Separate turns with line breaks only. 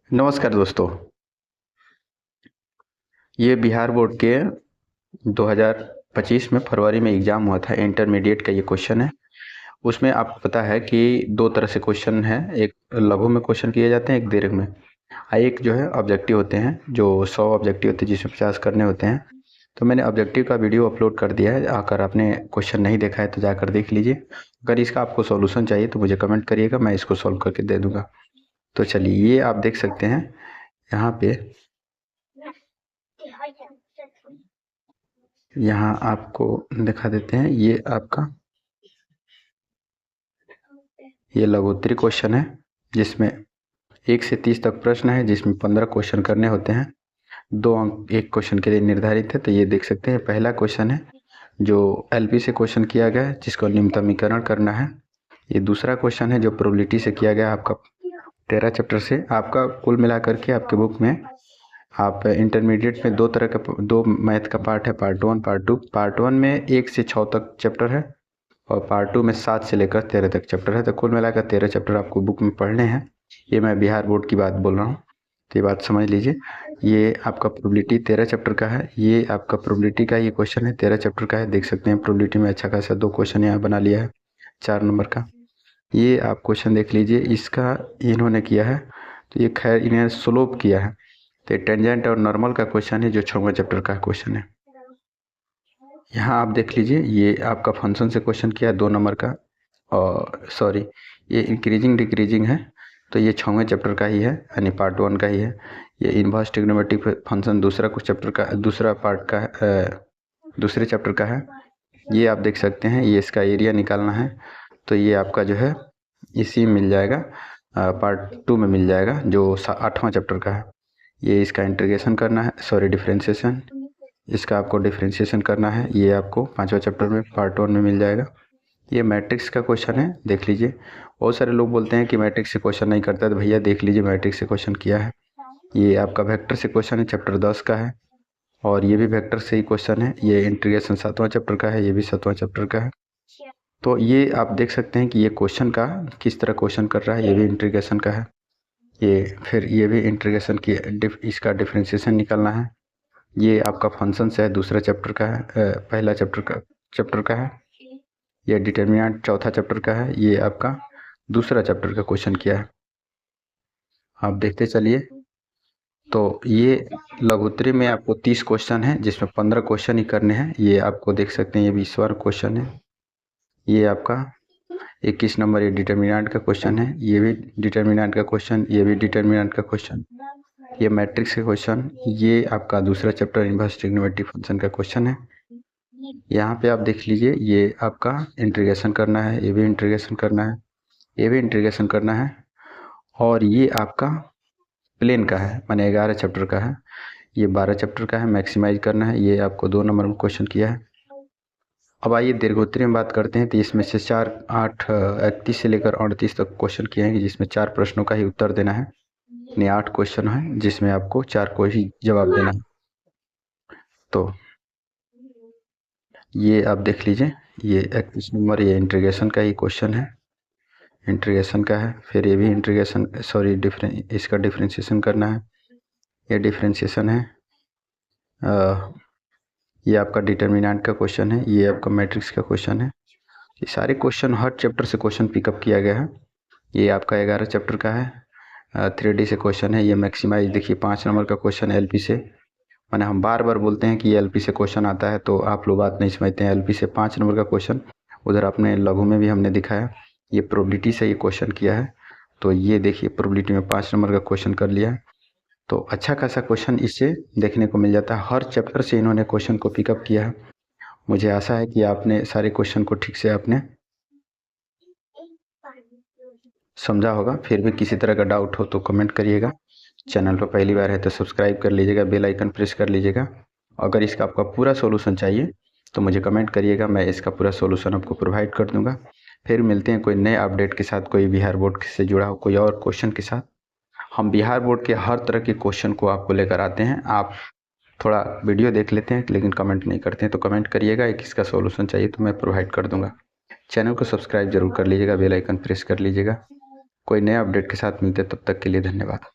नमस्कार दोस्तों। ये बिहार बोर्ड के 2025 में फरवरी में एग्ज़ाम हुआ था, इंटरमीडिएट का ये क्वेश्चन है। उसमें आपको पता है कि दो तरह से क्वेश्चन है, एक लघु में क्वेश्चन किए जाते हैं, एक दीर्घ में। एक जो है ऑब्जेक्टिव होते हैं, जो 100 ऑब्जेक्टिव होते हैं जिसमें 50 करने होते हैं। तो मैंने ऑब्जेक्टिव का वीडियो अपलोड कर दिया है, अगर आपने क्वेश्चन नहीं देखा है तो जाकर देख लीजिए। अगर इसका आपको सॉल्यूशन चाहिए तो मुझे कमेंट करिएगा, मैं इसको सॉल्व करके दे दूँगा। तो चलिए, ये आप देख सकते हैं यहाँ पे। यहाँ आपको दिखा देते हैं, ये आपका ये लघुत्तरी क्वेश्चन है जिसमें 1 से 30 तक प्रश्न है, जिसमें 15 क्वेश्चन करने होते हैं। 2 अंक एक क्वेश्चन के लिए निर्धारित है। तो ये देख सकते हैं, पहला क्वेश्चन है जो एलपी से क्वेश्चन किया गया है, जिसको न्यूनतमीकरण करना है। ये दूसरा क्वेश्चन है जो प्रोबेबिलिटी से किया गया आपका 13 चैप्टर से। आपका कुल मिलाकर के आपके बुक में आप इंटरमीडिएट में दो तरह का, दो मैथ का पार्ट है, पार्ट 1 पार्ट 2। पार्ट 1 में 1 से 6 तक चैप्टर है और पार्ट 2 में 7 से लेकर 13 तक चैप्टर है। तो कुल मिलाकर 13 चैप्टर आपको बुक में पढ़ने हैं। ये मैं बिहार बोर्ड की बात बोल रहा हूँ, तो ये बात समझ लीजिए। ये आपका प्रोबेबिलिटी 13 चैप्टर का है। ये आपका प्रोबेबिलिटी का ये क्वेश्चन है, 13 चैप्टर का है। देख सकते हैं प्रोबेबिलिटी में अच्छा खासा 2 क्वेश्चन यहाँ बना लिया है 4 नंबर का। ये आप क्वेश्चन देख लीजिए, इसका इन्होंने किया है, तो ये खैर इन्हें स्लोप किया है। तो टेंजेंट और नॉर्मल का क्वेश्चन है जो 6वें चैप्टर का क्वेश्चन है। यहाँ आप देख लीजिए, ये आपका फंक्शन से क्वेश्चन किया है 2 नंबर का, और सॉरी ये इंक्रीजिंग डिक्रीजिंग है, तो ये 6वें चैप्टर का ही है, यानी पार्ट 1 का ही है। ये इनवर्स ट्रिग्नोमेट्रिक फंक्शन दूसरा कुछ चैप्टर का, दूसरा पार्ट का है, दूसरे चैप्टर का है। ये आप देख सकते हैं, ये इसका एरिया निकालना है, तो ये आपका जो है इसी में मिल जाएगा, पार्ट 2 में मिल जाएगा जो 8वां चैप्टर का है। ये इसका इंटीग्रेशन करना है, सॉरी डिफरेंशिएशन, इसका आपको डिफरेंशिएशन करना है। ये आपको 5वां चैप्टर में पार्ट 1 में मिल जाएगा। ये मैट्रिक्स का क्वेश्चन है, देख लीजिए। बहुत सारे लोग बोलते हैं कि मैट्रिक्स से क्वेश्चन नहीं करता, तो भैया देख लीजिए मैट्रिक्स से क्वेश्चन किया है। ये आपका वेक्टर से क्वेश्चन है, चैप्टर 10 का है, और ये भी वेक्टर से ही क्वेश्चन है। ये इंटीग्रेशन 7वां चैप्टर का है, ये भी 7वां चैप्टर का है। तो ये आप देख सकते हैं कि ये क्वेश्चन का किस तरह क्वेश्चन कर रहा है। ये भी इंटीग्रेशन का है, ये फिर ये भी इंटीग्रेशन की इसका डिफरेंशिएशन निकालना है। ये आपका फंक्शन है, दूसरा चैप्टर का है, पहला चैप्टर का है। ये डिटर्मिनेंट 4था चैप्टर का है। ये आपका दूसरा चैप्टर का क्वेश्चन किया है, आप देखते चलिए। तो ये लघुत्तरी में आपको 30 क्वेश्चन है, जिसमें 15 क्वेश्चन ही करने हैं। ये आपको देख सकते हैं, ये 20वां क्वेश्चन है। ये आपका 21 नंबर ये डिटर्मिनेंट का क्वेश्चन है, ये भी डिटर्मिनेंट का क्वेश्चन, ये भी डिटर्मिनेंट का क्वेश्चन। ये मैट्रिक्स का क्वेश्चन, ये आपका दूसरा चैप्टर इनवर्स ट्रिग्नोमेट्रिक फंक्शन का क्वेश्चन है। यहाँ पे आप देख लीजिए, ये आपका इंटीग्रेशन करना है, ये भी इंटीग्रेशन करना है, ये भी इंटीग्रेशन करना है, और ये आपका प्लेन का है, माने 11 चैप्टर का है। ये 12 चैप्टर का है, मैक्सिमाइज करना है। ये आपको 2 नंबर में क्वेश्चन किया है। अब आइए दीर्घोत्तरी में बात करते हैं। तो इसमें से 4 8 31 से लेकर 38 तक क्वेश्चन किए हैं, जिसमें 4 प्रश्नों का ही उत्तर देना है। यानी 8 क्वेश्चन है, जिसमें आपको 4 को ही जवाब देना है। तो ये आप देख लीजिए, ये 31 नंबर ये इंटीग्रेशन का ही क्वेश्चन है, इंटीग्रेशन का है। फिर ये भी इंटीग्रेशन, सॉरी इसका डिफरेंशिएशन करना है, ये डिफरेंशिएशन है। ये आपका डिटर्मिनेंट का क्वेश्चन है, ये आपका मैट्रिक्स का क्वेश्चन है। ये सारे क्वेश्चन हर चैप्टर से क्वेश्चन पिकअप किया गया है। ये आपका 11 चैप्टर का है, 3D से क्वेश्चन है। ये मैक्सिमाइज देखिए 5 नंबर का क्वेश्चन एलपी से, माने हम बार बार बोलते हैं कि एलपी से क्वेश्चन आता है, तो आप लोग बात नहीं समझते हैं। एलपी से 5 नंबर का क्वेश्चन, उधर अपने लघु में भी हमने दिखाया। ये प्रोबेबिलिटी से ये क्वेश्चन किया है, तो ये देखिए प्रोबेबिलिटी में 5 नंबर का क्वेश्चन कर लिया है। तो अच्छा खासा क्वेश्चन इससे देखने को मिल जाता है। हर चैप्टर से इन्होंने क्वेश्चन को पिकअप किया है। मुझे आशा है कि आपने सारे क्वेश्चन को ठीक से आपने समझा होगा। फिर भी किसी तरह का डाउट हो तो कमेंट करिएगा। चैनल पर पहली बार है तो सब्सक्राइब कर लीजिएगा, बेल आइकन प्रेस कर लीजिएगा। अगर इसका आपका पूरा सॉल्यूशन चाहिए तो मुझे कमेंट करिएगा, मैं इसका पूरा सॉल्यूशन आपको प्रोवाइड कर दूंगा। फिर मिलते हैं कोई नए अपडेट के साथ, कोई बिहार बोर्ड से जुड़ा हो कोई और क्वेश्चन के साथ। हम बिहार बोर्ड के हर तरह के क्वेश्चन को आपको लेकर आते हैं। आप थोड़ा वीडियो देख लेते हैं लेकिन कमेंट नहीं करते हैं, तो कमेंट करिएगा, एक इसका सॉल्यूशन चाहिए तो मैं प्रोवाइड कर दूंगा। चैनल को सब्सक्राइब जरूर कर लीजिएगा, बेल आइकन प्रेस कर लीजिएगा। कोई नया अपडेट के साथ मिलते हैं, तब तक के लिए धन्यवाद।